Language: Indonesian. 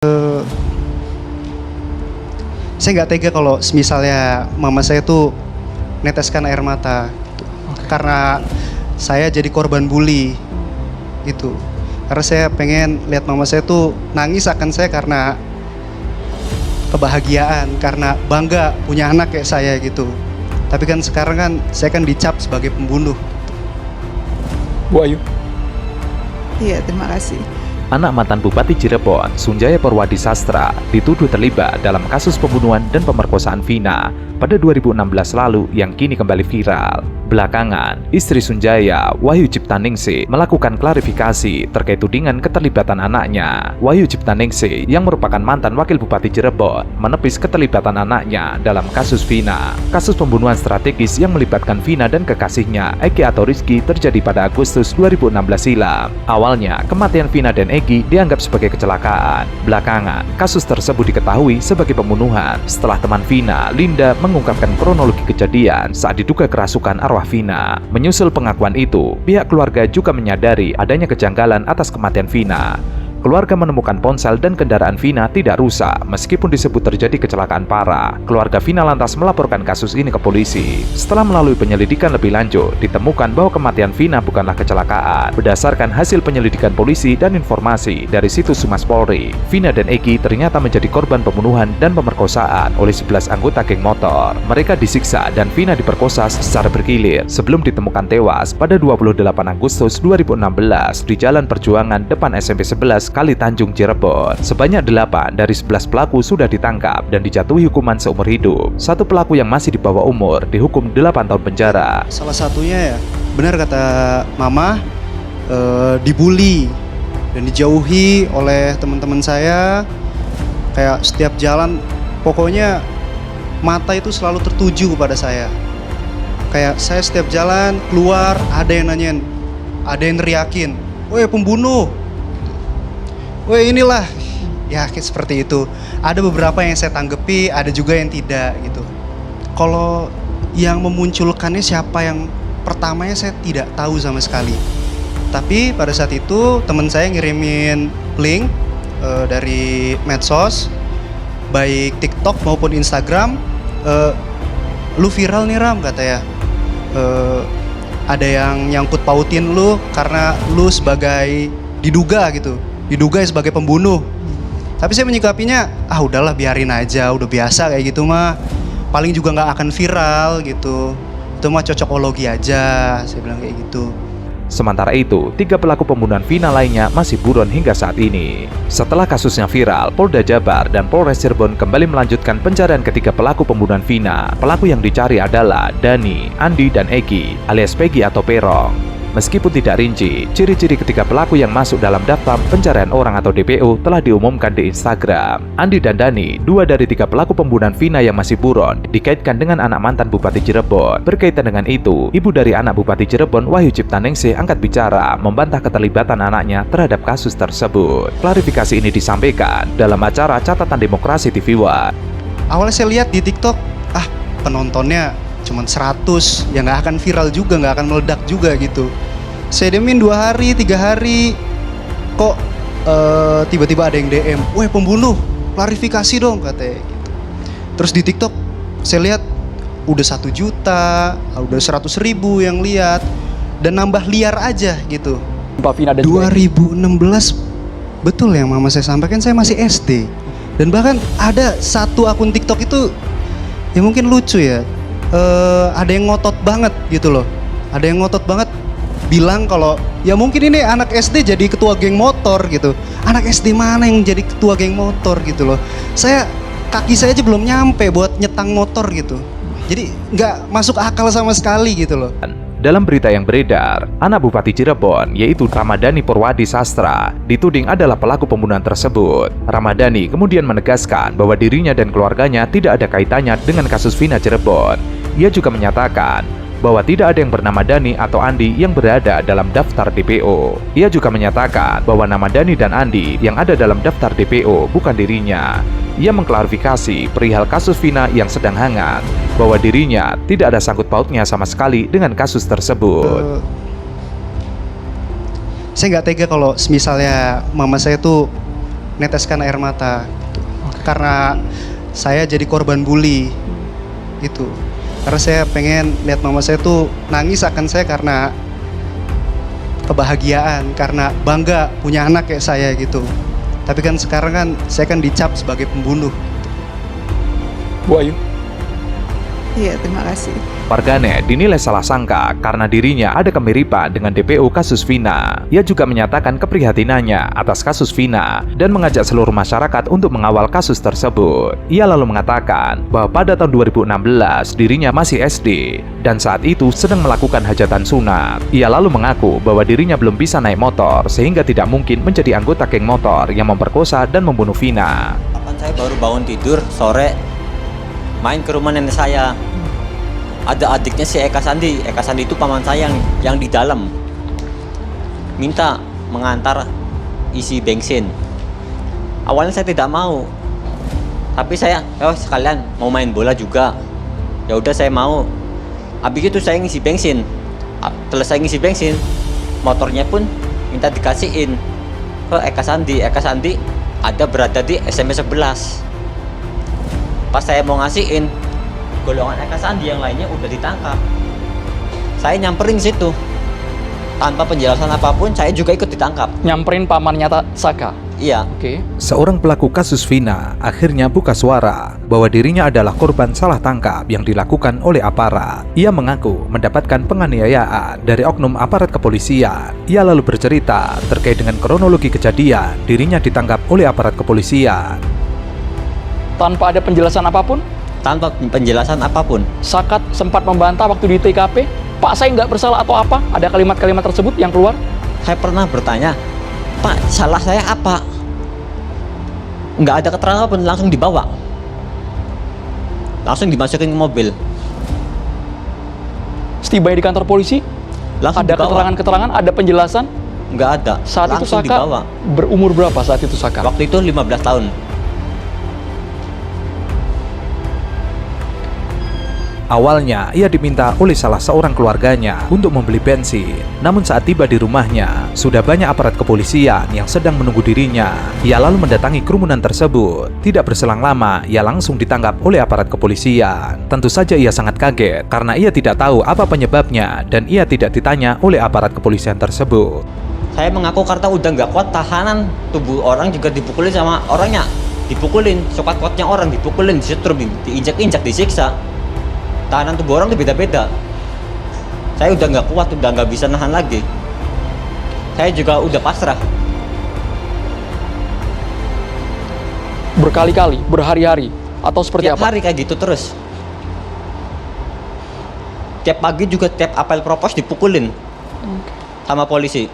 Eee, saya nggak tega kalau misalnya mama saya tuh neteskan air mata gitu. Karena saya jadi korban bully gitu. Karena saya pengen lihat mama saya tuh nangis akan saya karena kebahagiaan, karena bangga punya anak kayak saya gitu. Tapi kan sekarang kan saya kan dicap sebagai pembunuh. Bu Ayu. Iya, terima kasih. Anak mantan Bupati Cirebon, Sunjaya Porwadi Sastra, dituduh terlibat dalam kasus pembunuhan dan pemerkosaan Vina pada 2016 lalu yang kini kembali viral. Belakangan, istri Sunjaya, Wahyu Ciptaningsih, melakukan klarifikasi terkait tudingan keterlibatan anaknya. Wahyu Ciptaningsih, yang merupakan mantan Wakil Bupati Cirebon, menepis keterlibatan anaknya dalam kasus Vina. Kasus pembunuhan strategis yang melibatkan Vina dan kekasihnya, Egi atau Rizky, terjadi pada Agustus 2016 silam. Awalnya, kematian Vina dan Egi dianggap sebagai kecelakaan. Belakangan, kasus tersebut diketahui sebagai pembunuhan setelah teman Vina, Linda, mengungkapkan kronologi kejadian saat diduga kerasukan arwah Vina. Menyusul pengakuan itu, pihak keluarga juga menyadari adanya kejanggalan atas kematian Vina. Keluarga menemukan ponsel dan kendaraan Vina tidak rusak meskipun disebut terjadi kecelakaan parah. Keluarga Vina lantas melaporkan kasus ini ke polisi. Setelah melalui penyelidikan lebih lanjut, ditemukan bahwa kematian Vina bukanlah kecelakaan. Berdasarkan hasil penyelidikan polisi dan informasi dari situs Humas Polri, Vina dan Egi ternyata menjadi korban pembunuhan dan pemerkosaan oleh 11 anggota geng motor. Mereka disiksa dan Vina diperkosa secara bergilir sebelum ditemukan tewas pada 28 Agustus 2016 di Jalan Perjuangan depan SMP 11 Kali Tanjung, Cirebon. Sebanyak 8 dari 11 pelaku sudah ditangkap dan dijatuhi hukuman seumur hidup. Satu pelaku yang masih di bawah umur dihukum 8 tahun penjara. Salah satunya ya, benar kata mama, dibully dan dijauhi oleh teman-teman saya. Kayak setiap jalan, pokoknya mata itu selalu tertuju kepada saya. Kayak saya setiap jalan keluar, ada yang nanyain, ada yang neriakin, "Woi pembunuh, woi inilah." Ya kayak seperti itu. Ada beberapa yang saya tanggepi, ada juga yang tidak gitu. Kalau yang memunculkannya siapa yang pertamanya saya tidak tahu sama sekali. Tapi pada saat itu teman saya ngirimin link dari medsos, baik TikTok maupun Instagram. Lu viral nih Ram, kata ya. Ada yang nyangkut pautin lu karena lu sebagai diduga sebagai pembunuh. Tapi saya menyikapinya, udahlah biarin aja, udah biasa kayak gitu mah. Paling juga nggak akan viral gitu. Itu mah cocokologi aja, saya bilang kayak gitu. Sementara itu, 3 pelaku pembunuhan Vina lainnya masih buron hingga saat ini. Setelah kasusnya viral, Polda Jabar dan Polres Cirebon kembali melanjutkan pencarian ketiga pelaku pembunuhan Vina. Pelaku yang dicari adalah Dani, Andi, dan Egi alias Peggy atau Perong. Meskipun tidak rinci, ciri-ciri ketiga pelaku yang masuk dalam daftar pencarian orang atau DPO telah diumumkan di Instagram. Andi dan Dani, 2 dari 3 pelaku pembunuhan Vina yang masih buron, dikaitkan dengan anak mantan Bupati Cirebon. Berkaitan dengan itu, ibu dari anak Bupati Cirebon, Wahyu Ciptaningsih, angkat bicara membantah keterlibatan anaknya terhadap kasus tersebut. Klarifikasi ini disampaikan dalam acara Catatan Demokrasi TV One. Awalnya saya lihat di TikTok, penontonnya cuman 100, ya nggak akan viral juga, nggak akan meledak juga gitu. Saya diemin 2 hari, 3 hari, kok tiba-tiba ada yang DM, "Weh pembunuh, klarifikasi dong," katanya gitu. Terus di TikTok saya lihat udah 1 juta, udah 100.000 yang lihat, dan nambah liar aja gitu. Mbak Vina dan 2016, betul yang mama saya sampaikan, saya masih SD. Dan bahkan ada satu akun TikTok itu, ya mungkin lucu ya, ada yang ngotot banget gitu loh. Ada yang ngotot banget bilang kalau ya mungkin ini anak SD jadi ketua geng motor gitu. Anak SD mana yang jadi ketua geng motor gitu loh. Kaki saya aja belum nyampe buat nyetang motor gitu. Jadi nggak masuk akal sama sekali gitu loh. Dalam berita yang beredar, anak Bupati Cirebon yaitu Ramadhani Porwadi Sastra dituding adalah pelaku pembunuhan tersebut. Ramadhani kemudian menegaskan bahwa dirinya dan keluarganya tidak ada kaitannya dengan kasus Vina Cirebon. Ia juga menyatakan bahwa tidak ada yang bernama Dani atau Andi yang berada dalam daftar DPO. Ia juga menyatakan bahwa nama Dani dan Andi yang ada dalam daftar DPO bukan dirinya. Ia mengklarifikasi perihal kasus Vina yang sedang hangat, bahwa dirinya tidak ada sangkut pautnya sama sekali dengan kasus tersebut. Saya nggak tega kalau misalnya mama saya tuh meneteskan air mata gitu. Karena saya jadi korban bully gitu. Karena saya pengen lihat mama saya tuh nangis akan saya karena kebahagiaan, karena bangga punya anak kayak saya gitu. Tapi kan sekarang kan saya kan dicap sebagai pembunuh. Bu Ayu. Iya, terima kasih. Warganet dinilai salah sangka karena dirinya ada kemiripan dengan DPO kasus Vina. Ia juga menyatakan keprihatinannya atas kasus Vina dan mengajak seluruh masyarakat untuk mengawal kasus tersebut. Ia lalu mengatakan bahwa pada tahun 2016 dirinya masih SD dan saat itu sedang melakukan hajatan sunat. Ia lalu mengaku bahwa dirinya belum bisa naik motor sehingga tidak mungkin menjadi anggota geng motor yang memperkosa dan membunuh Vina. Kapan saya baru bangun tidur sore main ke rumah nenek saya. Ada adiknya si Eka Sandi. Eka Sandi itu paman saya yang di dalam. Minta mengantar isi bensin. Awalnya saya tidak mau. Tapi saya, sekalian mau main bola juga. Ya udah saya mau. Habis itu saya ngisi bensin. Selesai ngisi bensin, motornya pun minta dikasihin ke Eka Sandi. Eka Sandi ada berada di SMP 11. Pas saya mau ngasihin, golongan Eka Sandi yang lainnya udah ditangkap. Saya nyamperin situ tanpa penjelasan apapun, saya juga ikut ditangkap. Nyamperin pamannya Saka. Iya. Oke. Seorang pelaku kasus Vina akhirnya buka suara bahwa dirinya adalah korban salah tangkap yang dilakukan oleh aparat. Ia mengaku mendapatkan penganiayaan dari oknum aparat kepolisian. Ia lalu bercerita terkait dengan kronologi kejadian dirinya ditangkap oleh aparat kepolisian. Tanpa ada penjelasan apapun, Tanpa penjelasan apapun. Sakat sempat membantah waktu di TKP, Pak saya nggak bersalah atau apa? Ada kalimat-kalimat tersebut yang keluar? Saya pernah bertanya, Pak, salah saya apa? Nggak ada keterangan apapun, langsung dibawa. Langsung dimasukin ke mobil. Setibanya di kantor polisi, Langsung ada dibawa. keterangan-keterangan, ada penjelasan. Nggak ada. Saat itu Langsung Saka dibawa. berumur berapa saat itu Saka? Waktu itu 15 tahun. Awalnya, ia diminta oleh salah seorang keluarganya untuk membeli bensin. Namun saat tiba di rumahnya, sudah banyak aparat kepolisian yang sedang menunggu dirinya. Ia lalu mendatangi kerumunan tersebut. Tidak berselang lama, ia langsung ditangkap oleh aparat kepolisian. Tentu saja ia sangat kaget karena ia tidak tahu apa penyebabnya dan ia tidak ditanya oleh aparat kepolisian tersebut. Saya mengaku karena udah nggak kuat tahanan tubuh orang juga dipukulin sama orangnya. Dipukulin, sekuat-kuatnya orang dipukulin, disetrum, diinjak-injak, disiksa. Tahanan tubuh orang itu beda-beda. Saya udah nggak kuat, udah nggak bisa nahan lagi. Saya juga udah pasrah. Berkali-kali, berhari-hari, atau seperti Tiap apa? hari kayak gitu terus. Tiap pagi juga tiap apel propos dipukulin sama polisi.